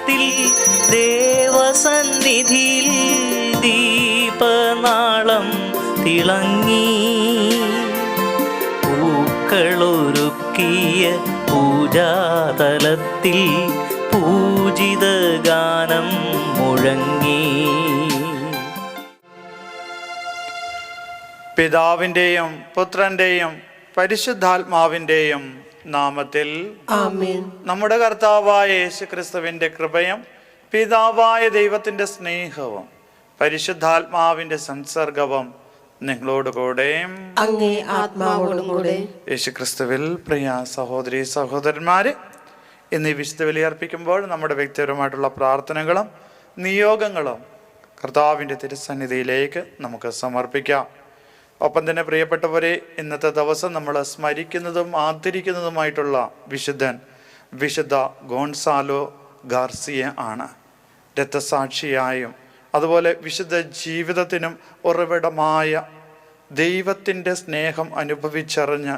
രാത്രികാലത്തിൽ ദേവസന്നിധിയിൽ ദീപനാളം തിളങ്ങി. പൂക്കളൊരുക്കിയ പൂജാതലത്തിൽ പൂജിത ഗാനം മുഴങ്ങി. പിതാവിൻ്റെയും പുത്രൻ്റെയും പരിശുദ്ധാത്മാവിൻ്റെയും നാമത്തിൽ ആമേൻ. നമ്മുടെ കർത്താവായ യേശുക്രിസ്തുവിൻ്റെ കൃപയും പിതാവായ ദൈവത്തിൻ്റെ സ്നേഹവും പരിശുദ്ധാത്മാവിൻ്റെ സംസർഗവും നിങ്ങളോടുകൂടെ അങ്ങേ ആത്മാവോടും കൂടെ. യേശുക്രിസ്തുവിൽ പ്രിയ സഹോദരി സഹോദരന്മാരെ, ഇന്ന് ഈ വിശുദ്ധ ബലിയർപ്പിക്കുമ്പോൾ നമ്മുടെ വ്യക്തിപരമായിട്ടുള്ള പ്രാർത്ഥനകളും നിയോഗങ്ങളും കർത്താവിൻ്റെ തിരുസന്നിധിയിലേക്ക് നമുക്ക് സമർപ്പിക്കാം. ഒപ്പം തന്നെ പ്രിയപ്പെട്ടവരെ, ഇന്നത്തെ ദിവസം നമ്മൾ സ്മരിക്കുന്നതും ആദരിക്കുന്നതുമായിട്ടുള്ള വിശുദ്ധ ഗോൺസാലോ ഗാർസിയ ആണ്. രക്തസാക്ഷിയായും അതുപോലെ വിശുദ്ധ ജീവിതത്തിനും ഉറവിടമായ ദൈവത്തിൻ്റെ സ്നേഹം അനുഭവിച്ചറിഞ്ഞ്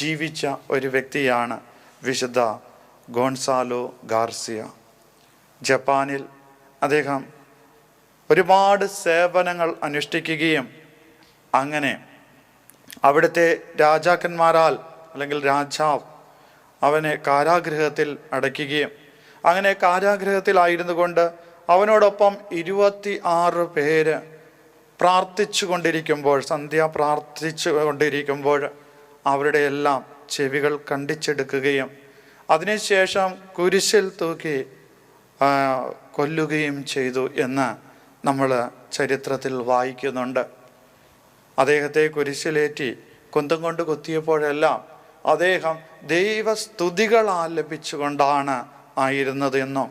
ജീവിച്ച ഒരു വ്യക്തിയാണ് വിശുദ്ധ ഗോൺസാലോ ഗാർസിയ. ജപ്പാനിൽ അദ്ദേഹം ഒരുപാട് സേവനങ്ങൾ അനുഷ്ഠിക്കുകയും അങ്ങനെ അവിടുത്തെ രാജാക്കന്മാരാൽ അല്ലെങ്കിൽ രാജാവ് അവനെ കാരാഗൃഹത്തിൽ അടയ്ക്കുകയും അങ്ങനെ കാരാഗൃഹത്തിലായിരുന്നു കൊണ്ട് അവനോടൊപ്പം 26 പേര് പ്രാർത്ഥിച്ചു കൊണ്ടിരിക്കുമ്പോൾ, സന്ധ്യ പ്രാർത്ഥിച്ചു കൊണ്ടിരിക്കുമ്പോൾ അവരുടെ എല്ലാം ചെവികൾ കണ്ടിച്ചെടുക്കുകയും അതിനുശേഷം കുരിശിൽ തൂക്കി കൊല്ലുകയും ചെയ്തു എന്ന് നമ്മൾ ചരിത്രത്തിൽ വായിക്കുന്നുണ്ട്. അദ്ദേഹത്തെ കുരിശിലേറ്റി കുന്തം കൊണ്ട് കുത്തിയപ്പോഴെല്ലാം അദ്ദേഹം ദൈവസ്തുതികൾ ആലപിച്ചുകൊണ്ടാണ് ആയിരുന്നത് എന്നും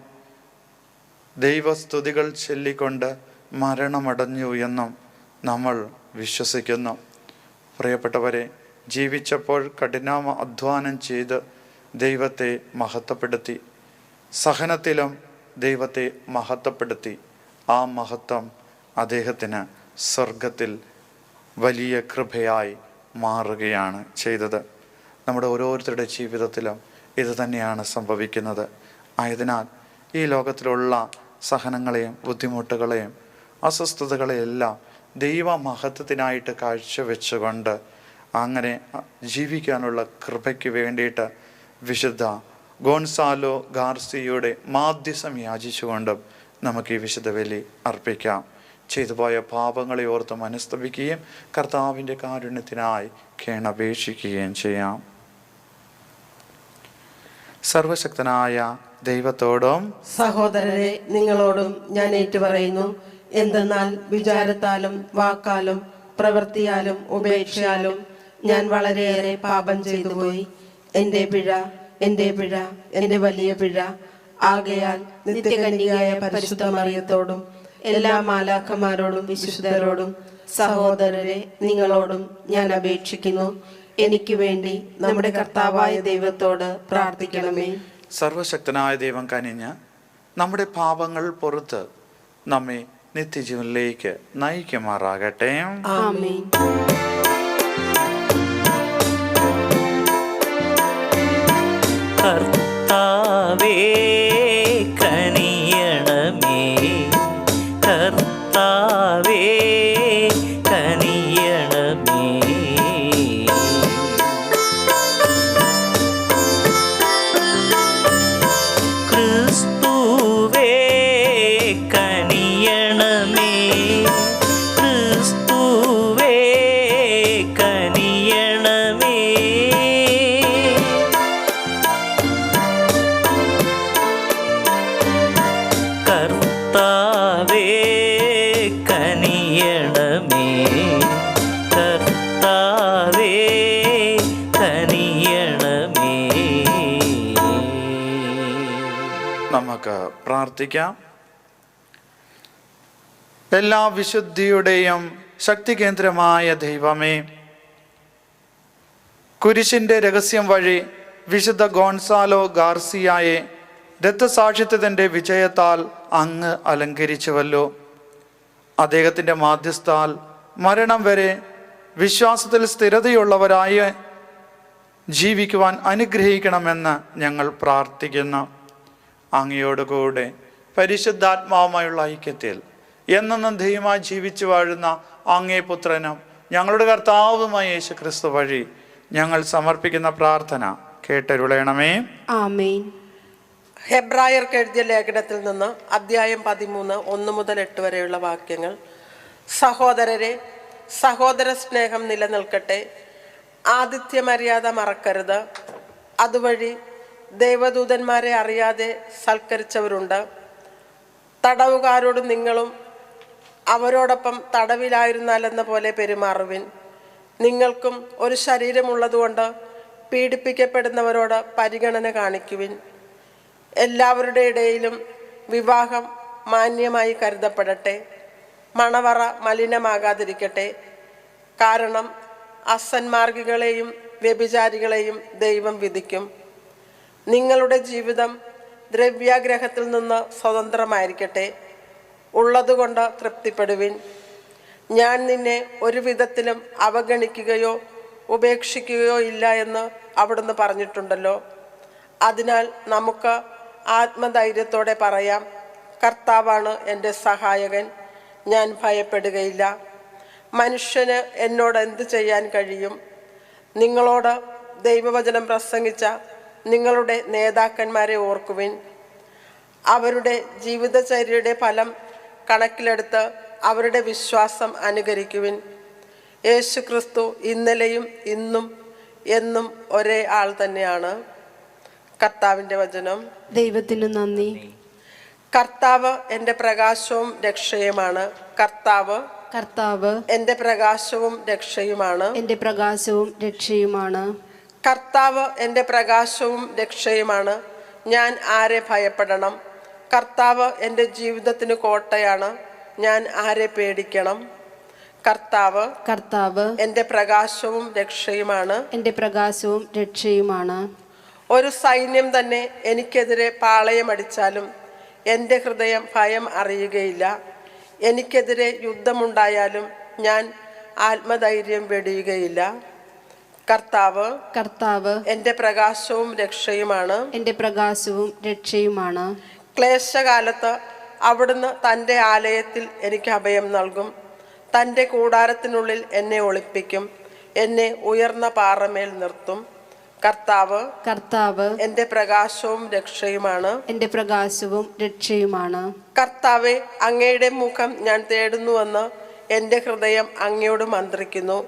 ദൈവസ്തുതികൾ ചൊല്ലിക്കൊണ്ട് മരണമടഞ്ഞു എന്നും നമ്മൾ വിശ്വസിക്കുന്നു. പ്രിയപ്പെട്ടവരെ, ജീവിച്ചപ്പോൾ കഠിന അധ്വാനം ചെയ്ത് ദൈവത്തെ മഹത്വപ്പെടുത്തി, സഹനത്തിലും ദൈവത്തെ മഹത്വപ്പെടുത്തി. ആ മഹത്വം അദ്ദേഹത്തിന് സ്വർഗത്തിൽ വലിയ കൃപയായി മാറുകയാണ് ചെയ്തത്. നമ്മുടെ ഓരോരുത്തരുടെ ജീവിതത്തിലും ഇത് തന്നെയാണ് സംഭവിക്കുന്നത്. ആയതിനാൽ ഈ ലോകത്തിലുള്ള സഹനങ്ങളെയും ബുദ്ധിമുട്ടുകളെയും അസ്വസ്ഥതകളെയും എല്ലാം ദൈവമഹത്വത്തിനായിട്ട് കാഴ്ചവെച്ചുകൊണ്ട് അങ്ങനെ ജീവിക്കാനുള്ള കൃപയ്ക്ക് വേണ്ടിയിട്ട് വിശുദ്ധ ഗോൺസാലോ ഗാർസിയയുടെ മാധ്യസ്ഥം യാചിച്ചുകൊണ്ടും നമുക്ക് ഈ വിശുദ്ധ ബലി അർപ്പിക്കാം. ചെയ്തുപോയ പാപങ്ങളെ ഓർത്ത് മനസ്തപിക്കുകയും കർത്താവിൻ്റെ കാരുണ്യത്തിനായി കേണപേക്ഷിക്കുകയും ചെയ്യാം. സർവശക്തനായ ദൈവത്തോടും സഹോദരരെ നിങ്ങളോടും ഞാൻ ഏറ്റുപറയുന്നു. എന്തെന്നാൽ വിചാരത്താലും വാക്കാലും പ്രവൃത്തിയാലും ഉപേക്ഷയാലും ഞാൻ വളരെയേറെ പാപം ചെയ്തു പോയി. എൻ്റെ പിഴ, എൻ്റെ വലിയ പിഴ. ആകയാൽ നിത്യകന്യകയായ പരിശുദ്ധ മറിയത്തോടും എല്ലാ മാലാഖമാരോടും വിശുദ്ധരോടും സഹോദരരെ നിങ്ങളോടും ഞാൻ അപേക്ഷിക്കുന്നു, എനിക്ക് വേണ്ടി നമ്മുടെ കർത്താവായ ദൈവത്തോട് പ്രാർത്ഥിക്കണമേ. സർവശക്തനായ ദൈവം കനിഞ്ഞ് നമ്മുടെ പാപങ്ങൾ പുറത്ത് നമ്മെ നിത്യജീവനിലേക്ക് നയിക്കുമാറാകട്ടെ. ആമേൻ. കർത്താവേ കനിയണമേ, കർത്താവേ കനിയണമേ. ക്രിസ്തുവേ കനിയണമേ, ക്രിസ്തുവേ കനിയണമേ. കർത്താവേ കനിയണമേ, കർത്താവേ കനിയണമേ. നമുക്ക് പ്രാർത്ഥിക്കാം. എല്ലാ വിശുദ്ധിയുടെയും ശക്തി കേന്ദ്രമായ ദൈവമേ, കുരിശിൻ്റെ രഹസ്യം വഴി വിശുദ്ധ ഗോൺസാലോ ഗാർസിയായെ രക്തസാക്ഷിത്വത്തിൻ്റെ വിജയത്താൽ അങ്ങ് അലങ്കരിച്ചുവല്ലോ. അദ്ദേഹത്തിൻ്റെ മാധ്യസ്ഥാൽ മരണം വരെ വിശ്വാസത്തിൽ സ്ഥിരതയുള്ളവരായി ജീവിക്കുവാൻ അനുഗ്രഹിക്കണമെന്ന് ഞങ്ങൾ പ്രാർത്ഥിക്കുന്നു. അങ്ങയോടുകൂടെ പരിശുദ്ധാത്മാവുമായുള്ള ഐക്യത്തിൽ എന്നെന്നും ദൈവമായി ജീവിച്ചു വാഴുന്ന അങ്ങേ പുത്രനും ഞങ്ങളുടെ കർത്താവുമായ യേശു ക്രിസ്തു വഴി ഞങ്ങൾ സമർപ്പിക്കുന്ന പ്രാർത്ഥന കേട്ടരുളയണമേ. ആമേൻ. ഹെബ്രായർക്ക് എഴുതിയ ലേഖനത്തിൽ നിന്ന് അധ്യായം 13 1 മുതൽ 8 വരെയുള്ള വാക്യങ്ങൾ. സഹോദരരെ, സഹോദര സ്നേഹം നിലനിൽക്കട്ടെ. ആതിഥ്യ മര്യാദ മറക്കരുത്. അതുവഴി ദൈവദൂതന്മാരെ അറിയാതെ സൽക്കരിച്ചവരുണ്ട്. തടവുകാരോട് നിങ്ങളും അവരോടൊപ്പം തടവിലായിരുന്നാലെന്ന പോലെ പെരുമാറുവിൻ. നിങ്ങൾക്കും ഒരു ശരീരമുള്ളതുകൊണ്ട് പീഡിപ്പിക്കപ്പെടുന്നവരോട് പരിഗണന കാണിക്കുവിൻ. എല്ലാവരുടെ ഇടയിലും വിവാഹം മാന്യമായി കരുതപ്പെടട്ടെ. മണവറ മലിനമാകാതിരിക്കട്ടെ. കാരണം അസന്മാർഗികളെയും വ്യഭിചാരികളെയും ദൈവം വിധിക്കും. നിങ്ങളുടെ ജീവിതം ദ്രവ്യാഗ്രഹത്തിൽ നിന്ന് സ്വതന്ത്രമായിരിക്കട്ടെ. ഉള്ളതുകൊണ്ട് തൃപ്തിപ്പെടുവിൻ. ഞാൻ നിന്നെ ഒരു വിധത്തിലും അവഗണിക്കുകയോ ഉപേക്ഷിക്കുകയോ ഇല്ല എന്ന് അവിടുന്ന് പറഞ്ഞിട്ടുണ്ടല്ലോ. അതിനാൽ നമുക്ക് ആത്മധൈര്യത്തോടെ പറയാം, കർത്താവാണ് എൻ്റെ സഹായകൻ, ഞാൻ ഭയപ്പെടുകയില്ല. മനുഷ്യന് എന്നോട് എന്ത് ചെയ്യാൻ കഴിയും? നിങ്ങളോട് ദൈവവചനം പ്രസംഗിച്ച നിങ്ങളുടെ നേതാക്കന്മാരെ ഓർക്കുവിൻ. അവരുടെ ജീവിതചര്യയുടെ ഫലം കണക്കിലെടുത്ത് അവരുടെ വിശ്വാസം അനുകരിക്കുവിൻ. യേശു ക്രിസ്തു ഇന്നലെയും ഇന്നും എന്നും ഒരേ ആൾ തന്നെയാണ്. കർത്താവിൻ്റെ വചനം. ദൈവത്തിന് നന്ദി. കർത്താവ് എൻ്റെ പ്രകാശവും രക്ഷയുമാണ്. കർത്താവ് എൻ്റെ പ്രകാശവും രക്ഷയുമാണ്. എൻ്റെ പ്രകാശവും രക്ഷയുമാണ്. കർത്താവ് എൻ്റെ പ്രകാശവും രക്ഷയുമാണ്. ഞാൻ ആരെ ഭയപ്പെടണം? കർത്താവ് എൻ്റെ ജീവിതത്തിന് കോട്ടയാണ്. ഞാൻ ആരെ പേടിക്കണം? കർത്താവ് എൻ്റെ പ്രകാശവും രക്ഷയുമാണ്. എൻ്റെ പ്രകാശവും രക്ഷയുമാണ്. ഒരു സൈന്യം തന്നെ എനിക്കെതിരെ പാളയമടിച്ചാലും എൻ്റെ ഹൃദയം ഭയം അറിയുകയില്ല. എനിക്കെതിരെ യുദ്ധമുണ്ടായാലും ഞാൻ ആത്മധൈര്യം വെടിയുകയില്ല. കർത്താവ് എൻ്റെ പ്രകാശവും രക്ഷയുമാണ്. എൻ്റെ പ്രകാശവും രക്ഷയുമാണ്. ക്ലേശകാലത്ത് അവിടുന്ന് തൻ്റെ ആലയത്തിൽ എനിക്ക് അഭയം നൽകും. തൻ്റെ കൂടാരത്തിനുള്ളിൽ എന്നെ ഒളിപ്പിക്കും. എന്നെ ഉയർന്ന പാറമേൽ നിർത്തും. കർത്താവ് എൻ്റെ പ്രകാശവും രക്ഷയുമാണ്. എൻ്റെ പ്രകാശവും രക്ഷയുമാണ്. കർത്താവെ, അങ്ങയുടെ മുഖം ഞാൻ തേടുന്നുവെന്ന് എൻ്റെ ഹൃദയം അങ്ങയോട് മന്ത്രിക്കുന്നു.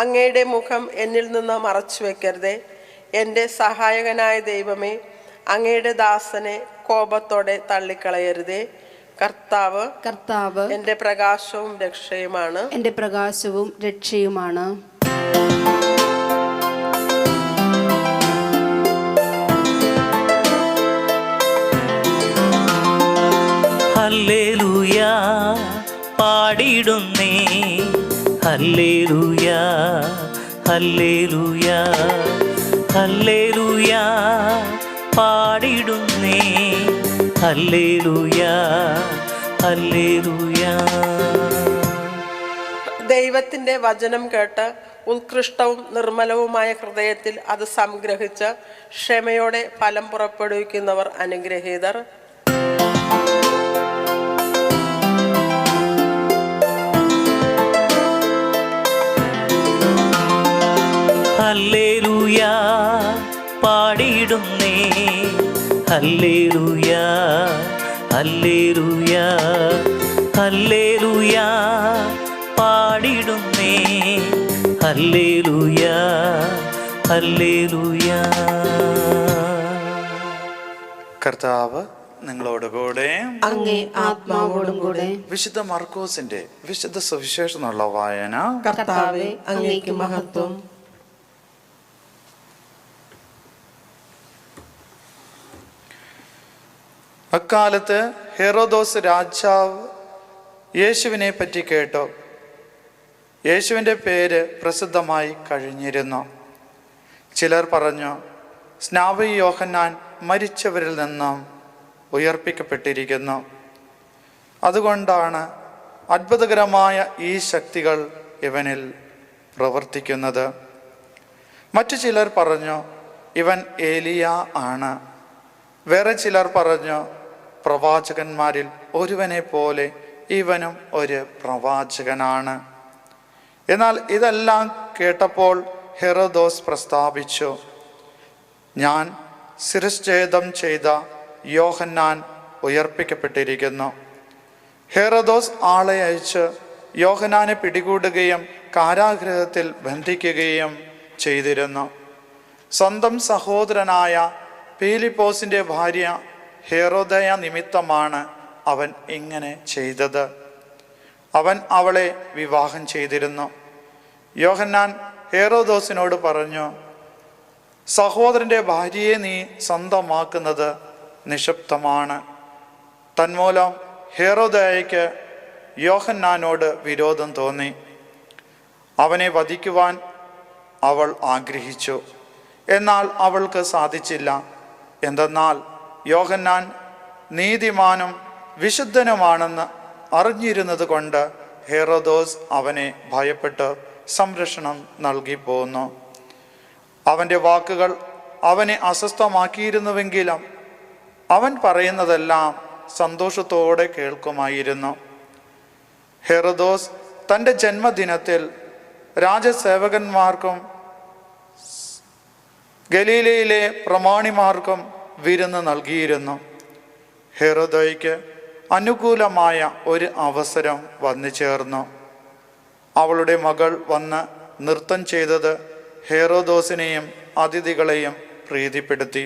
അങ്ങയുടെ മുഖം എന്നിൽ നിന്ന് മറച്ചു വെക്കരുതേ. എൻ്റെ സഹായകനായ ദൈവമേ, അങ്ങയുടെ ദാസനെ കോപത്തോടെ തള്ളിക്കളയരുതേ. കർത്താവ് എൻ്റെ പ്രകാശവും രക്ഷയുമാണ്. എൻ്റെ പ്രകാശവും രക്ഷയുമാണ്. ഹല്ലേലൂയ പാടിടുന്നേ, ഹല്ലേലൂയ ഹല്ലേലൂയ ഹല്ലേലൂയ പാടിടുന്നേ, ഹല്ലേലൂയ ഹല്ലേലൂയ. ദൈവത്തിൻ്റെ വചനം കേട്ട് ഉത്കൃഷ്ടവും നിർമ്മലവുമായ ഹൃദയത്തിൽ അത് സംഗ്രഹിച്ച് ക്ഷമയോടെ ഫലം പുറപ്പെടുവിക്കുന്നവർ അനുഗ്രഹീതർ. ഹല്ലേലൂയ പാടിടുന്നേ, ഹല്ലേലൂയ ഹല്ലേലൂയ ഹല്ലേലൂയ പാടിടുന്നേ, ഹല്ലേലൂയ ഹല്ലേലൂയ. കർത്താവ് നിങ്ങളോടുകൂടെ, അങ്ങേ ആത്മാവോടും കൂടെ. വിശുദ്ധ മർക്കോസിന്റെ വിശുദ്ധ സുവിശേഷം എന്നുള്ള വായന. കർത്താവേ, അങ്ങേക്ക് മഹത്വം. അക്കാലത്ത് ഹെറോദോസ് രാജാവ് യേശുവിനെ പറ്റി കേട്ടു. യേശുവിൻ്റെ പേര് പ്രസിദ്ധമായി കഴിഞ്ഞിരുന്നു. ചിലർ പറഞ്ഞു, സ്നാപക യോഹന്നാൻ മരിച്ചവരിൽ നിന്നും ഉയർപ്പിക്കപ്പെട്ടിരിക്കുന്നു. അതുകൊണ്ടാണ് അത്ഭുതകരമായ ഈ ശക്തികൾ ഇവനിൽ പ്രവർത്തിക്കുന്നത്. മറ്റു ചിലർ പറഞ്ഞു, ഇവൻ ഏലിയ ആണ്. വേറെ ചിലർ പറഞ്ഞു, പ്രവാചകന്മാരിൽ ഒരുവനെ പോലെ ഇവനും ഒരു പ്രവാചകനാണ്. എന്നാൽ ഇതെല്ലാം കേട്ടപ്പോൾ ഹെറോദോസ് പ്രസ്താവിച്ചു, ഞാൻ ശിരച്ഛേദം ചെയ്ത യോഹന്നാൻ ഉയർപ്പിക്കപ്പെട്ടിരിക്കുന്നു. ഹെറോദോസ് ആളെ അയച്ച് യോഹന്നാനെ പിടികൂടുകയും കാരാഗൃഹത്തിൽ ബന്ധിക്കുകയും ചെയ്തിരുന്നു. സ്വന്തം സഹോദരനായ പീലിപ്പോസിൻ്റെ ഭാര്യ ഹെറോദയ നിമിത്തമാണ് അവൻ ഇങ്ങനെ ചെയ്തത്. അവൻ അവളെ വിവാഹം ചെയ്തിരുന്നു. യോഹന്നാൻ ഹെറോദോസിനോട് പറഞ്ഞു, സഹോദരൻ്റെ ഭാര്യയെ നീ സ്വന്തമാക്കുന്നത് നിശബ്ദമാണ്. തന്മൂലം ഹെറോദയയ്ക്ക് യോഹന്നാനോട് വിരോധം തോന്നി. അവനെ വധിക്കുവാൻ അവൾ ആഗ്രഹിച്ചു. എന്നാൽ അവൾക്ക് സാധിച്ചില്ല. എന്തെന്നാൽ യോഹന്നാൻ നീതിമാനും വിശുദ്ധനുമാണെന്ന് അറിഞ്ഞിരുന്നത് കൊണ്ട് ഹെറോദോസ് അവനെ ഭയപ്പെട്ട് സംരക്ഷണം നൽകി പോന്നു. അവൻ്റെ വാക്കുകൾ അവനെ അസ്വസ്ഥമാക്കിയിരുന്നുവെങ്കിലും അവൻ പറയുന്നതെല്ലാം സന്തോഷത്തോടെ കേൾക്കുമായിരുന്നു. ഹെറോദോസ് തൻ്റെ ജന്മദിനത്തിൽ രാജസേവകന്മാർക്കും ഗലീലയിലെ പ്രമാണിമാർക്കും വിരുന്ന് നൽകിയിരുന്നു. ഹെറോദയ്ക്ക് അനുകൂലമായ ഒരു അവസരം വന്നു ചേർന്നു. അവളുടെ മകൾ വന്ന് നൃത്തം ചെയ്തത് ഹെറോദോസിനെയും അതിഥികളെയും പ്രീതിപ്പെടുത്തി.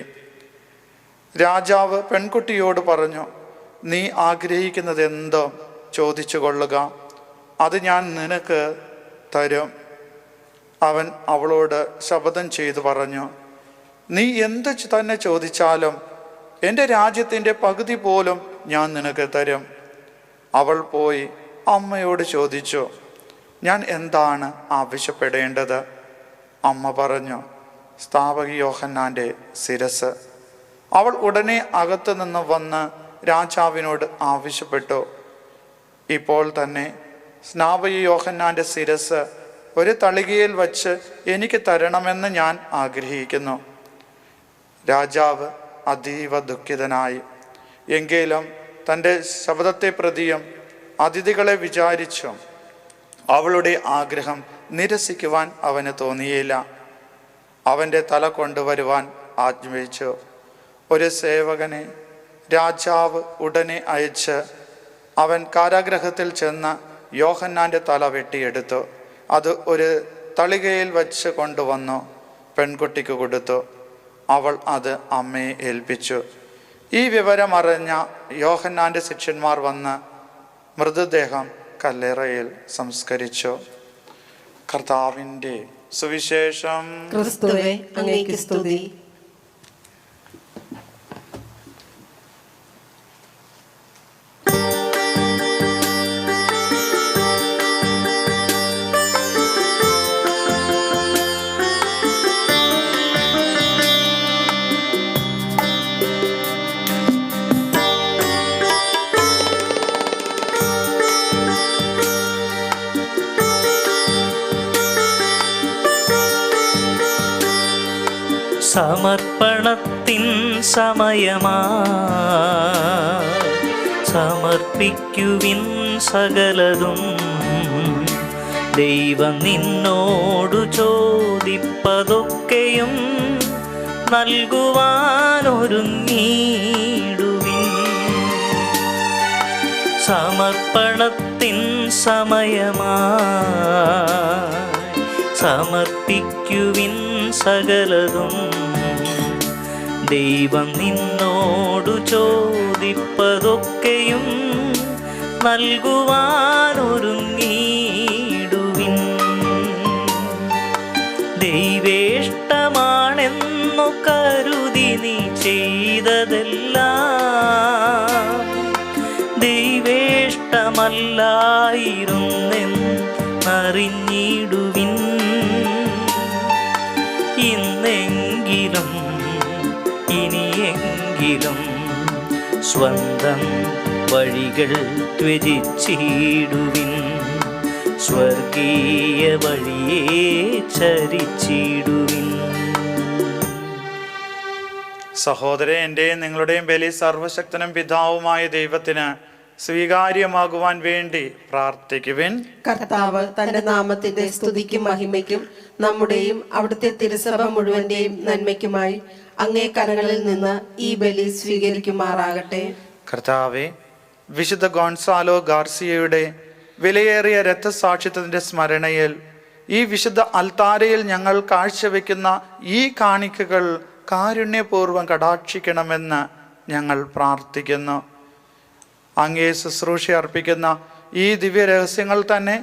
രാജാവ് പെൺകുട്ടിയോട് പറഞ്ഞു, നീ ആഗ്രഹിക്കുന്നത് എന്തോ ചോദിച്ചു കൊള്ളുക, അത് ഞാൻ നിനക്ക് തരും. അവൻ അവളോട് ശപഥം ചെയ്തു പറഞ്ഞു, നീ എന്ത് തന്നെ ചോദിച്ചാലും എൻ്റെ രാജ്യത്തിൻ്റെ പകുതി പോലും ഞാൻ നിനക്ക് തരും. അവൾ പോയി അമ്മയോട് ചോദിച്ചു, ഞാൻ എന്താണ് ആവശ്യപ്പെടേണ്ടത്? അമ്മ പറഞ്ഞു, സ്ഥാപകി യോഹന്നാൻ്റെ ശിരസ്. അവൾ ഉടനെ അകത്തു നിന്ന് വന്ന് രാജാവിനോട് ആവശ്യപ്പെട്ടു, ഇപ്പോൾ തന്നെ സ്നാപകി യോഹന്നാൻ്റെ ശിരസ് ഒരു തളികയിൽ വച്ച് എനിക്ക് തരണമെന്ന് ഞാൻ ആഗ്രഹിക്കുന്നു. രാജാവ് അതീവ ദുഃഖിതനായി. എങ്കിലും തൻ്റെ ശബ്ദത്തെ പ്രതിയും അതിഥികളെ വിചാരിച്ചും അവളുടെ ആഗ്രഹം നിരസിക്കുവാൻ അവന് തോന്നിയില്ല. അവൻ്റെ തല കൊണ്ടുവരുവാൻ ആജ്ഞാപിച്ചു. ഒരു സേവകനെ രാജാവ് ഉടനെ അയച്ച് അവൻ കാരാഗൃഹത്തിൽ ചെന്ന് യോഹന്നാൻ്റെ തല വെട്ടിയെടുത്തു. അത് ഒരു തളികയിൽ വച്ച് കൊണ്ടുവന്നു പെൺകുട്ടിക്ക് കൊടുത്തു. അവൾ അത് അമ്മയെ ഏൽപ്പിച്ചു. ഈ വിവരമറിഞ്ഞ യോഹന്നാൻ്റെ ശിഷ്യന്മാർ വന്ന് മൃതദേഹം കല്ലറയിൽ സംസ്കരിച്ചു. കർത്താവിൻ്റെ സുവിശേഷം. ക്രിസ്തുവേ, അങ്ങേക്ക് സ്തുതി. സമർപ്പണത്തിൻ സമയമാ, സമർപ്പിക്കുവിൻ സകലതും. ദൈവം നിന്നോടു ചോദിപ്പതൊക്കെയും നൽകുവാനൊരുങ്ങിടുവിൻ. സമർപ്പണത്തിൻ സമയമാ, സമർപ്പിക്കുവിൻ സകലതും. ദൈവം നിന്നോടു ചോദിപ്പതൊക്കെയും നൽകുവാനൊരുങ്ങിടുവിൻ. ദൈവേഷ്ടമാണെന്നു കരുതി നീ ചെയ്തതെല്ലാം ദൈവേഷ്ടമല്ലായിരുന്നെന്നറിഞ്ഞിടുവിൻ. ഇന്നെങ്കിലും ഇനിയെങ്കിലും സ്വന്തം വഴികൾ ത്യജിച്ചിടുവിൻ. സ്വർഗീയ വഴിയെ ചരിച്ചിടുവിൻ. സഹോദരൻ, എൻ്റെയും നിങ്ങളുടെയും ബലി സർവശക്തനും പിതാവുമായ ദൈവത്തിന് സ്വീകാര്യമാകുവാൻ വേണ്ടി പ്രാർത്ഥിക്കുവിൻ. കർത്താവ് തന്റെ നാമത്തിന്റെ സ്തുതിക്കും മഹിമയ്ക്കും നമ്മുടെയും അവിടുത്തെ തിരുസഭ മുഴുവന്റെയും നന്മയ്ക്കുമായി അങ്ങേ കരങ്ങളിൽ നിന്ന് ഈ ബലി സ്വീകരിക്കുമാറാകട്ടെ. കർത്താവെ, വിശുദ്ധ ഗോൺസാലോ ഗാർസിയയുടെ വിലയേറിയ രക്തസാക്ഷിത്വത്തിന്റെ സ്മരണയിൽ ഈ വിശുദ്ധ അൽത്താരയിൽ ഞങ്ങൾ കാഴ്ചവെക്കുന്ന ഈ കാണിക്കകൾ കാരുണ്യപൂർവ്വം കടാക്ഷിക്കണമെന്ന് ഞങ്ങൾ പ്രാർത്ഥിക്കുന്നു. അങ്ങേ ശുശ്രൂഷ അർപ്പിക്കുന്ന ഈ ദിവ്യ രഹസ്യങ്ങൾ തന്നെ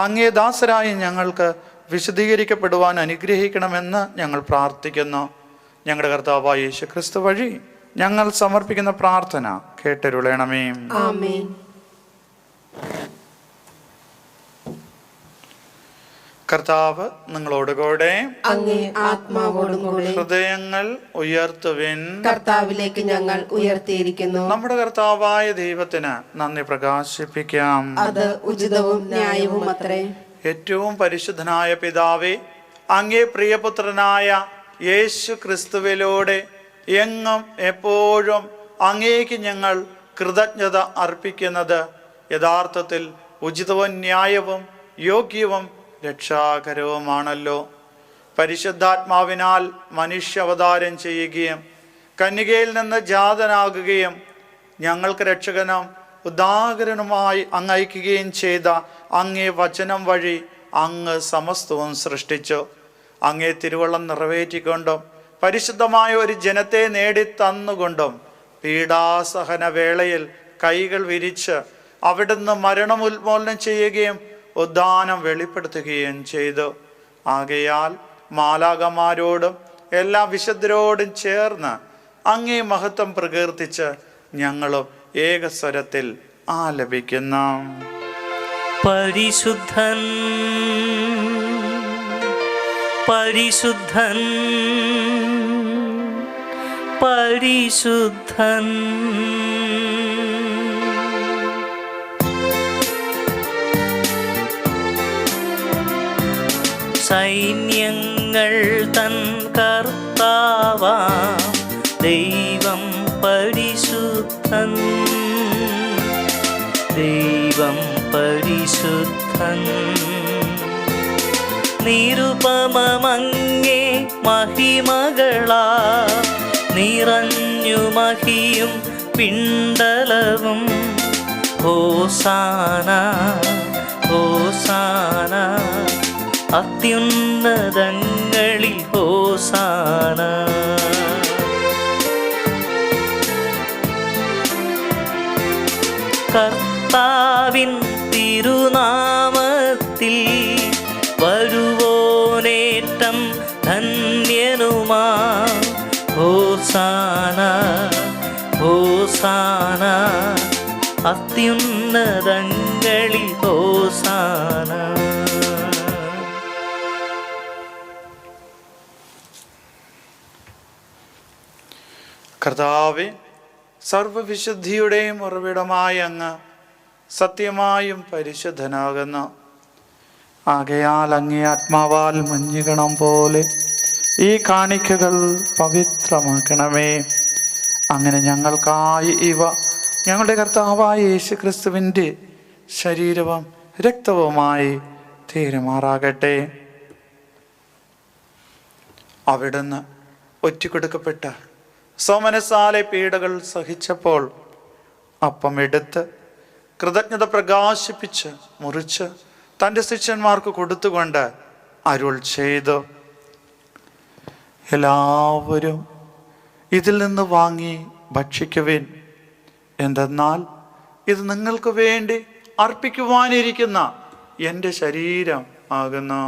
അങ്ങേ ദാസരായ ഞങ്ങൾക്ക് വിശദീകരിക്കപ്പെടുവാൻ അനുഗ്രഹിക്കണമെന്ന് ഞങ്ങൾ പ്രാർത്ഥിക്കുന്നു. ഞങ്ങളുടെ കർത്താവായ യേശു ക്രിസ്തു വഴി ഞങ്ങൾ സമർപ്പിക്കുന്ന പ്രാർത്ഥന കേട്ടരുളണമേ. ആമേൻ. കർത്താവ് നിങ്ങളോട് കൂടെ, അങ്ങേ ആത്മാവോടും കൂടെ. ഹൃദയങ്ങൾ ഉയർത്തുവിൻ. കർത്താവിലേക്ക് ഞങ്ങൾ ഉയർത്തിയിരിക്കുന്നു. നമ്മുടെ കർത്താവായ ദൈവത്തിന് നന്ദി പ്രകാശിപ്പിക്കാം. അത് ഉചിതവും ന്യായവും അത്രേ. ഏറ്റവും പരിശുദ്ധനായ പിതാവേ, അങ്ങേ പ്രിയപുത്രനായ യേശു ക്രിസ്തുവിലൂടെ എങ്ങും എപ്പോഴും അങ്ങേക്ക് ഞങ്ങൾ കൃതജ്ഞത അർപ്പിക്കുന്നത് യഥാർത്ഥത്തിൽ ഉചിതവും ന്യായവും യോഗ്യവും രക്ഷാകരവുമാണല്ലോ. പരിശുദ്ധാത്മാവിനാൽ മനുഷ്യ അവതാരം ചെയ്യുകയും കന്യകയിൽ നിന്ന് ജാതനാകുകയും ഞങ്ങൾക്ക് രക്ഷകനും ഉദാഹരണമായി അങ്ങ് അയക്കുകയും ചെയ്ത അങ്ങേ വചനം വഴി അങ്ങ് സമസ്തവും സൃഷ്ടിച്ചു. അങ്ങേ തിരുവള്ളം നിറവേറ്റിക്കൊണ്ടും പരിശുദ്ധമായ ഒരു ജനത്തെ നേടിത്തന്നുകൊണ്ടും പീഡാസഹന വേളയിൽ കൈകൾ വിരിച്ച് അവിടുന്ന് മരണം ഉന്മൂലനം ചെയ്യുകയും ഉദ്ധാനം വെളിപ്പെടുത്തുകയും ചെയ്തു. ആകയാൽ മാലാകമാരോടും എല്ലാ വിശുദ്ധരോടും ചേർന്ന് അങ്ങേ മഹത്വം പ്രകീർത്തിച്ച് ഞങ്ങളും ഏകസ്വരത്തിൽ ആലപിക്കുന്നു. പരിശുദ്ധൻ പരിശുദ്ധൻ പരിശുദ്ധൻ. സൈന്യങ്ങൾ തൻ കർത്താവാം ദൈവം പരിശുദ്ധൻ, ദൈവം പരിശുദ്ധൻ. നിരുപമമങ്ങേ മഹിമകളാ നിറഞ്ഞു മഹിയും പിണ്ടലവും. ഹോസാന ഹോസാന അത്യുന്നതങ്ങളിൽ ഹോസാന. കർത്താവിൻ തിരുനാമത്തിൽ വരുവോനേറ്റം ധന്യനുമാ. ഹോസാന ഹോസാന അത്യുന്നതങ്ങളിൽ ഹോസാന. കർത്താവേ, സർവവിശുദ്ധിയുടെയും ഉറവിടമായ അങ്ങ് സത്യമായും പരിശുദ്ധനാകുന്നു. ആകയാൽ അങ്ങേ ആത്മാവാൽ മഞ്ഞുകണം പോലെ ഈ കാണിക്കകൾ പവിത്രമാക്കണമേ. അങ്ങനെ ഞങ്ങൾക്കായി ഇവ ഞങ്ങളുടെ കർത്താവായ യേശു ക്രിസ്തുവിൻ്റെ ശരീരവും രക്തവുമായി തീരുമാറാകട്ടെ. അവിടുന്ന് ഒറ്റിക്കൊടുക്കപ്പെട്ട സോമനസാലെ പീഡകൾ സഹിച്ചപ്പോൾ അപ്പം എടുത്ത് കൃതജ്ഞത പ്രകാശിപ്പിച്ച് മുറിച്ച് തൻ്റെ ശിഷ്യന്മാർക്ക് കൊടുത്തുകൊണ്ട് അരുൾ ചെയ്തു, എല്ലാവരും ഇതിൽ നിന്ന് വാങ്ങി ഭക്ഷിക്കുവിൻ. എന്തെന്നാൽ ഇത് നിങ്ങൾക്ക് വേണ്ടി അർപ്പിക്കുവാനിരിക്കുന്ന എൻ്റെ ശരീരം ആകുന്നു.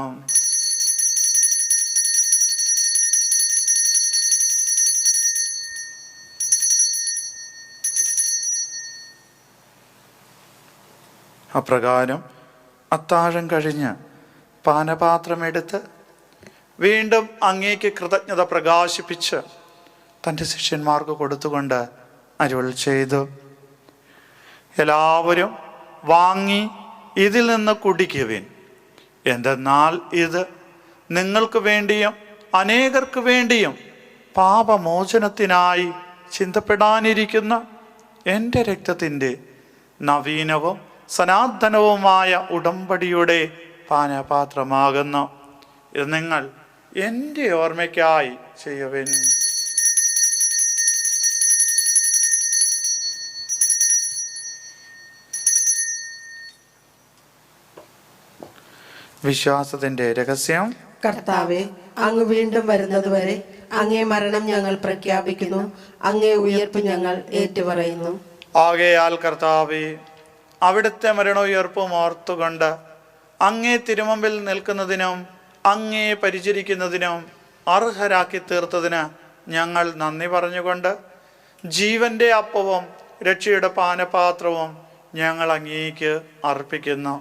അപ്രകാരം അത്താഴം കഴിഞ്ഞ് പാനപാത്രമെടുത്ത് വീണ്ടും അങ്ങേക്ക് കൃതജ്ഞത പ്രകാശിപ്പിച്ച് തൻ്റെ ശിഷ്യന്മാർക്ക് കൊടുത്തുകൊണ്ട് അരുൾ ചെയ്തു, എല്ലാവരും വാങ്ങി ഇതിൽ നിന്ന് കുടിക്കുവിൻ. എന്തെന്നാൽ ഇത് നിങ്ങൾക്ക് വേണ്ടിയും അനേകർക്ക് വേണ്ടിയും പാപമോചനത്തിനായി ചിന്തപ്പെടാനിരിക്കുന്ന എൻ്റെ രക്തത്തിൻ്റെ നവീനവും സനാതനവുമായ ഉടമ്പടിയുടെ പാനപാത്രമാകുന്നു. ഇത് നിങ്ങൾ എൻ്റെ ഓർമ്മയ്ക്കായി ചെയ്യുവിൻ. വിശ്വാസത്തിന്റെ രഹസ്യം. കർത്താവെ, അങ്ങ് വീണ്ടും വരുന്നതുവരെ അങ്ങേ മരണം ഞങ്ങൾ പ്രഖ്യാപിക്കുന്നു, അങ്ങേ ഉയർപ്പ് ഞങ്ങൾ ഏറ്റുപറയുന്നു. ആകയാൽ കർത്താവേ, അവിടുത്തെ മരണോയർപ്പും ഓർത്തുകൊണ്ട് അങ്ങേ തിരുമുമ്പിൽ നിൽക്കുന്നതിനും അങ്ങേ പരിചരിക്കുന്നതിനും അർഹരാക്കി തീർത്തതിന് ഞങ്ങൾ നന്ദി പറഞ്ഞുകൊണ്ട് ജീവന്റെ അപ്പവും രക്ഷയുടെ പാനപാത്രവും ഞങ്ങൾ അങ്ങേക്ക് അർപ്പിക്കുന്നു.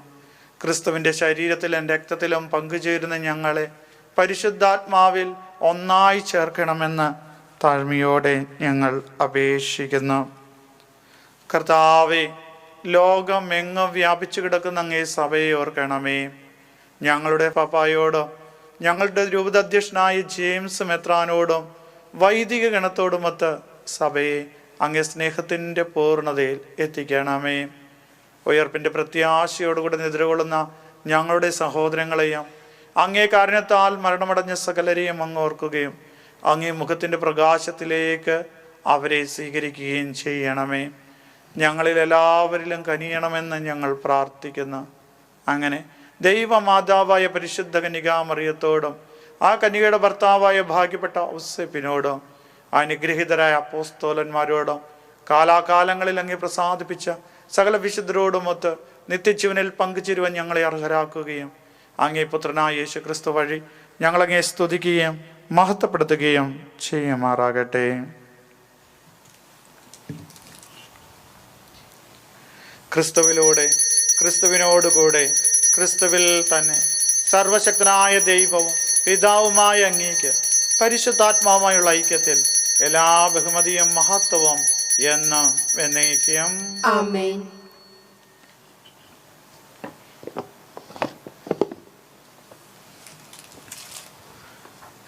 ക്രിസ്തുവിൻ്റെ ശരീരത്തിലും രക്തത്തിലും പങ്കുചേരുന്ന ഞങ്ങളെ പരിശുദ്ധാത്മാവിൽ ഒന്നായി ചേർക്കണമെന്ന് താഴ്മയോടെ ഞങ്ങൾ അപേക്ഷിക്കുന്നു. കർത്താവേ, ലോകം എങ്ങും വ്യാപിച്ചു കിടക്കുന്ന അങ്ങേ സഭയെ ഓർക്കണമേ. ഞങ്ങളുടെ പപ്പായോടും ഞങ്ങളുടെ രൂപതാധ്യക്ഷനായ ജെയിംസ് മെത്രാനോടും വൈദിക ഗണത്തോടുമൊത്ത് സഭയെ അങ്ങേ സ്നേഹത്തിൻ്റെ പൂർണ്ണതയിൽ എത്തിക്കണമേ. ഉയർപ്പിൻ്റെ പ്രത്യാശയോടുകൂടി നിദ്രകൊള്ളുന്ന ഞങ്ങളുടെ സഹോദരങ്ങളെയും അങ്ങേ കാരുണ്യത്താൽ മരണമടഞ്ഞ സകലരെയും അങ്ങ് ഓർക്കുകയും അങ്ങേ മുഖത്തിൻ്റെ പ്രകാശത്തിലേക്ക് അവരെ സ്വീകരിക്കുകയും ചെയ്യണമേ. ഞങ്ങളിൽ എല്ലാവരിലും കനിയണമെന്ന് ഞങ്ങൾ പ്രാർത്ഥിക്കുന്നു. അങ്ങനെ ദൈവമാതാവായ പരിശുദ്ധ കന്യകാമറിയത്തോടും ആ കന്യകയുടെ ഭർത്താവായ ഭാഗ്യപ്പെട്ട ഔസേപ്പിനോടും അനുഗ്രഹീതരായ അപ്പോസ്തോലന്മാരോടും കാലാകാലങ്ങളിൽ അങ്ങേ പ്രസാദിപ്പിച്ച സകല വിശുദ്ധരോടുമൊത്ത് നിത്യജീവനിൽ പങ്കുചേരുവാൻ ഞങ്ങളെ അർഹരാക്കുകയും അങ്ങേ പുത്രനായ യേശു ക്രിസ്തു വഴി ഞങ്ങളങ്ങേ സ്തുതിക്കുകയും മഹത്വപ്പെടുത്തുകയും ചെയ്യുമാറാകട്ടെ. ക്രിസ്തുവിലൂടെ, ക്രിസ്തുവിനോടുകൂടെ, ക്രിസ്തുവിൽ തന്നെ സർവശക്തനായ ദൈവവും പിതാവുമായ അങ്ങേക്ക് പരിശുദ്ധാത്മാവുമായുള്ള ഐക്യത്തിൽ എല്ലാ ബഹുമതിയും മഹത്വവും എന്നും എന്നേക്കും ആമേൻ.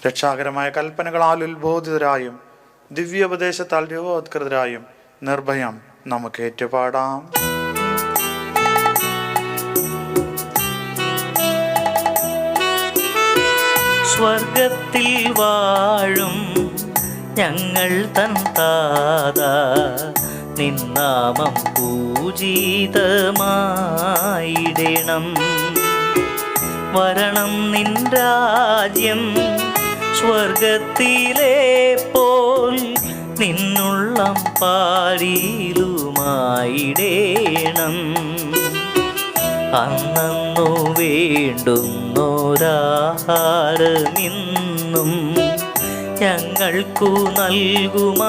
രക്ഷാകരമായ കൽപ്പനകളാൽ ഉത്ബോധിതരായും ദിവ്യോപദേശത്താൽ രൂപോത്കൃതരായും നിർഭയം നമുക്ക് ഏറ്റുപാടാം. സ്വർഗത്തിൽ വാഴും ഞങ്ങൾ തൻ താതാ, നിന്നാമം പൂജിതമായിടണം. വരണം നിൻ രാജ്യം, സ്വർഗത്തിലെ പോൽ നിന്നുള്ളം പാരിലുമായിടേണം. അന്നു വേണ്ടുന്നോരാഹാരമിന്നും ഞങ്ങൾക്കു നൽകുമാറായിടേണം.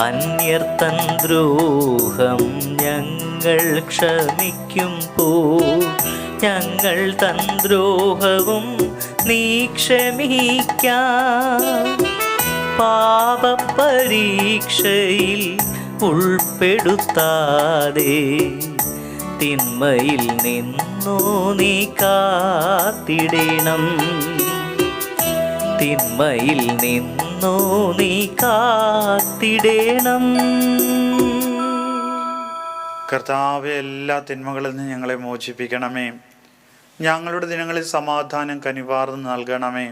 അന്യർത്തൻ ദ്രോഹം ഞങ്ങൾ ക്ഷമിക്കുമ്പോ ഞങ്ങൾ തൻ ദ്രോഹവും നീ ക്ഷമിക്കാം. പാപപരീക്ഷയിൽ ഉൾപ്പെടുത്താതെ തിന്മയിൽ നിന്നു നീ കാത്തിടണം. തിന്മയിൽ നിന്നു നീ കാത്തിടണം. കർത്താവെ, എല്ലാ തിന്മകളിൽ നിന്ന് ഞങ്ങളെ മോചിപ്പിക്കണമേ. ഞങ്ങളുടെ ദിനങ്ങളിൽ സമാധാനം കനിവാർന്ന് നൽകണമേ.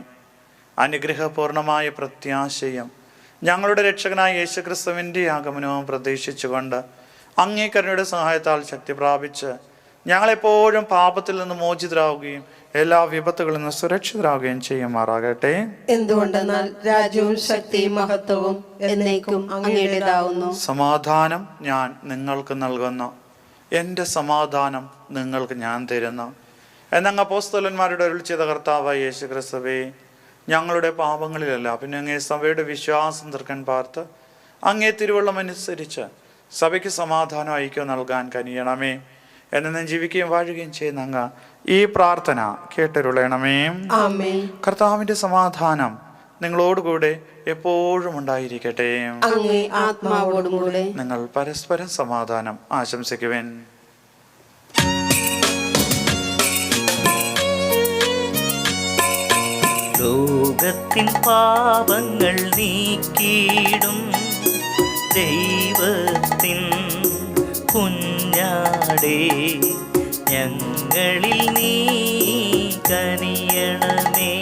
അനുഗ്രഹപൂർണമായ പ്രത്യാശയും ഞങ്ങളുടെ രക്ഷകനായ യേശുക്രിസ്തുവിൻ്റെ ആഗമനവും പ്രതീക്ഷിച്ചുകൊണ്ട് അങ്ങേ കരുണയുടെ സഹായത്താൽ ശക്തി പ്രാപിച്ച് ഞങ്ങളെപ്പോഴും പാപത്തിൽ നിന്ന് മോചിതരാകുകയും എല്ലാ വിപത്തുകളിൽ നിന്ന് സുരക്ഷിതരാകുകയും ചെയ്യുമാറാകട്ടെ. എന്തുകൊണ്ടെന്നാൽ രാജ്യവും ശക്തിയും മഹത്വവും എന്നേക്കും അങ്ങയുടേതാവുന്നു. സമാധാനം ഞാൻ നിങ്ങൾക്ക് നൽകുന്നു, എൻ്റെ സമാധാനം നിങ്ങൾക്ക് ഞാൻ തരുന്നു എന്നങ്ങ് അപ്പോസ്തലന്മാരുടെ അരുളി ചെയ്ത കർത്താവായ യേശു ക്രിസ്തുവേ, ഞങ്ങളുടെ പാപങ്ങളിലല്ല പിന്നെ അങ്ങേ സഭയുടെ വിശ്വാസം തീർക്കാൻ പാർത്ത് അങ്ങേ തിരുവള്ളം അനുസരിച്ച് സഭയ്ക്ക് സമാധാനം ഐക്യം നൽകാൻ കനിയണമേ. എന്നും ജീവിക്കുകയും വാഴുകയും ചെയ്യുന്ന അങ്ങ് ഈ പ്രാർത്ഥന കേട്ടരുളണമേ. കർത്താവിൻ്റെ സമാധാനം നിങ്ങളോടുകൂടെ എപ്പോഴും ഉണ്ടായിരിക്കട്ടെ. നിങ്ങൾ പരസ്പരം സമാധാനം ആശംസിക്കുവേൻ. ലോകത്തിൻ പാപങ്ങൾ നീക്കിയിടും ദൈവത്തിൻ കുഞ്ഞാടേ, ഞങ്ങളിൽ നീ കനിയണമേ.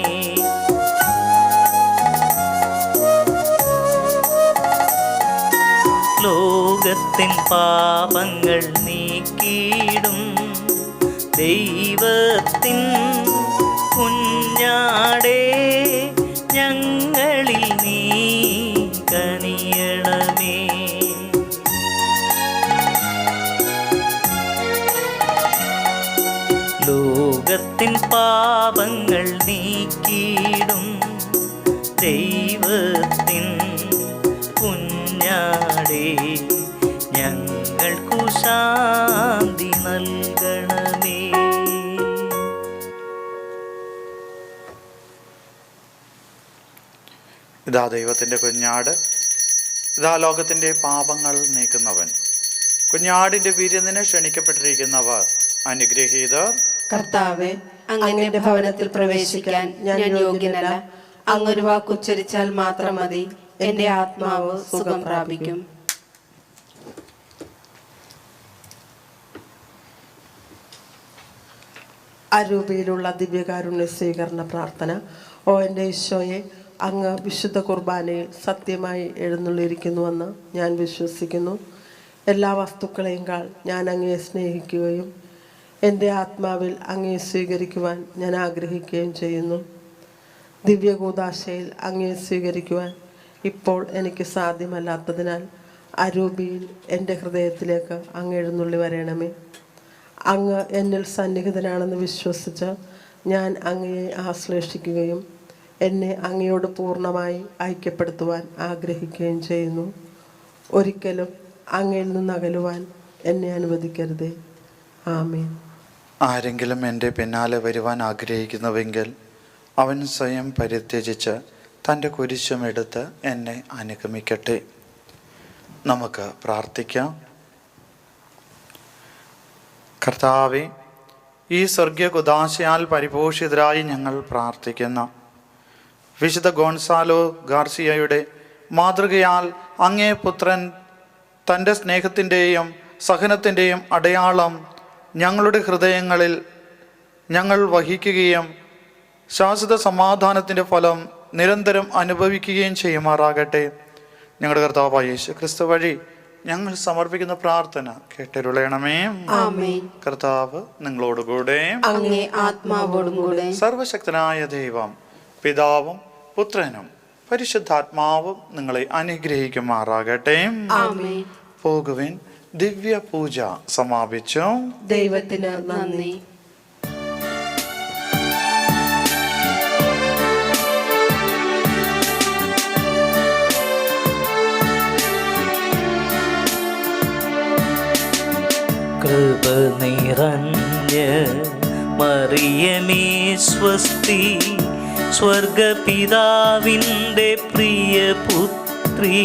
ലോകത്തിൻ പാപങ്ങൾ നീക്കിയിടും ദൈവത്തിൻ കുഞ്ഞാടേ, ഞങ്ങളിൽ നീ കനിയണമേ. ലോകത്തിൻ പാപങ്ങൾ നീക്കിയിടും ദൈവത്തിൻ കുഞ്ഞാടേ, ഞങ്ങൾക്കു ശാന്തി നൽകണമേ. ഇതാ ദൈവത്തിൻ്റെ കുഞ്ഞാട്, ഇതാ ലോകത്തിൻ്റെ പാപങ്ങൾ നീക്കുന്നവൻ. കുഞ്ഞാടിൻ്റെ വിരുന്നിന് ക്ഷണിക്കപ്പെട്ടിരിക്കുന്നവർ അനുഗ്രഹീതർ. കർത്താവേ, അങ്ങയുടെ ഭവനത്തിൽ പ്രവേശിക്കാൻ ഞാൻ യോഗ്യനല്ല. അങ്ങൊരു വാക്കുച്ചരിച്ചാൽ മാത്രം മതി, എന്റെ ആത്മാവ് സുഖം പ്രാപിക്കും. അരൂപയിലുള്ള ദിവ്യകാരുണ്യ സ്വീകരണ പ്രാർത്ഥന. ഓ എൻ്റെ ഈശോയെ, അങ്ങ് വിശുദ്ധ കുർബാനയിൽ സത്യമായി എഴുന്നള്ളിയിരിക്കുന്നുവെന്ന് ഞാൻ വിശ്വസിക്കുന്നു. എല്ലാ വസ്തുക്കളെയുംകാൾ ഞാൻ അങ്ങയെ സ്നേഹിക്കുകയും എൻ്റെ ആത്മാവിൽ അങ്ങയെ സ്വീകരിക്കുവാൻ ഞാൻ ആഗ്രഹിക്കുകയും ചെയ്യുന്നു. ദിവ്യകൂദാശയിൽ അങ്ങയെ സ്വീകരിക്കുവാൻ ഇപ്പോൾ എനിക്ക് സാധ്യമല്ലാത്തതിനാൽ അരൂപിയിൽ എൻ്റെ ഹൃദയത്തിലേക്ക് അങ്ങ് എഴുന്നള്ളി വരണമേ. അങ്ങ് എന്നിൽ സന്നിഹിതനാണെന്ന് വിശ്വസിച്ച് ഞാൻ അങ്ങയെ ആശ്ലേഷിക്കുകയും എന്നെ അങ്ങയോട് പൂർണ്ണമായി ഐക്യപ്പെടുത്തുവാൻ ആഗ്രഹിക്കുകയും ചെയ്യുന്നു. ഒരിക്കലും അങ്ങയിൽ നിന്ന് അകലുവാൻ എന്നെ അനുവദിക്കരുതേ. ആമേൻ. ആരെങ്കിലും എൻ്റെ പിന്നാലെ വരുവാൻ ആഗ്രഹിക്കുന്നുവെങ്കിൽ അവൻ സ്വയം പരിത്യജിച്ച് തൻ്റെ കുരിശുമെടുത്ത് എന്നെ അനുഗമിക്കട്ടെ. നമുക്ക് പ്രാർത്ഥിക്കാം. കർത്താവേ, ഈ സ്വർഗീയ കുദാശയാൽ പരിപോഷിതരായി ഞങ്ങൾ പ്രാർത്ഥിക്കുന്നു. വിശുദ്ധ ഗോൺസാലോ ഗാർസിയയുടെ മാതൃകയാൽ അങ്ങേ പുത്രൻ തൻ്റെ സ്നേഹത്തിൻ്റെയും സഹനത്തിൻ്റെയും അടയാളം ഞങ്ങളുടെ ഹൃദയങ്ങളിൽ ഞങ്ങൾ വഹിക്കുകയും ശാശ്വത സമാധാനത്തിൻ്റെ ഫലം നിരന്തരം അനുഭവിക്കുകയും ചെയ്യുമാറാകട്ടെ. ഞങ്ങളുടെ കർത്താവായ യേശു ക്രിസ്തു വഴി ഞങ്ങൾ സമർപ്പിക്കുന്ന പ്രാർത്ഥന കേട്ടരുളയണമേ. കർത്താവ് നിങ്ങളോടുകൂടെ, അങ്ങേ ആത്മാവോടും കൂടെ. സർവശക്തനായ ദൈവം പിതാവും പുത്രനും പരിശുദ്ധാത്മാവും നിങ്ങളെ അനുഗ്രഹിക്കുമാറാകട്ടെ. പോകുവിൻ. ദിവ്യ പൂജ സമാപിച്ചു. ദൈവത്തിന് നന്ദി. കൃപ നിറഞ്ഞ മറിയമേ സ്വസ്തി, സ്വർഗപിതാവിൻ്റെ പ്രിയ പുത്രീ.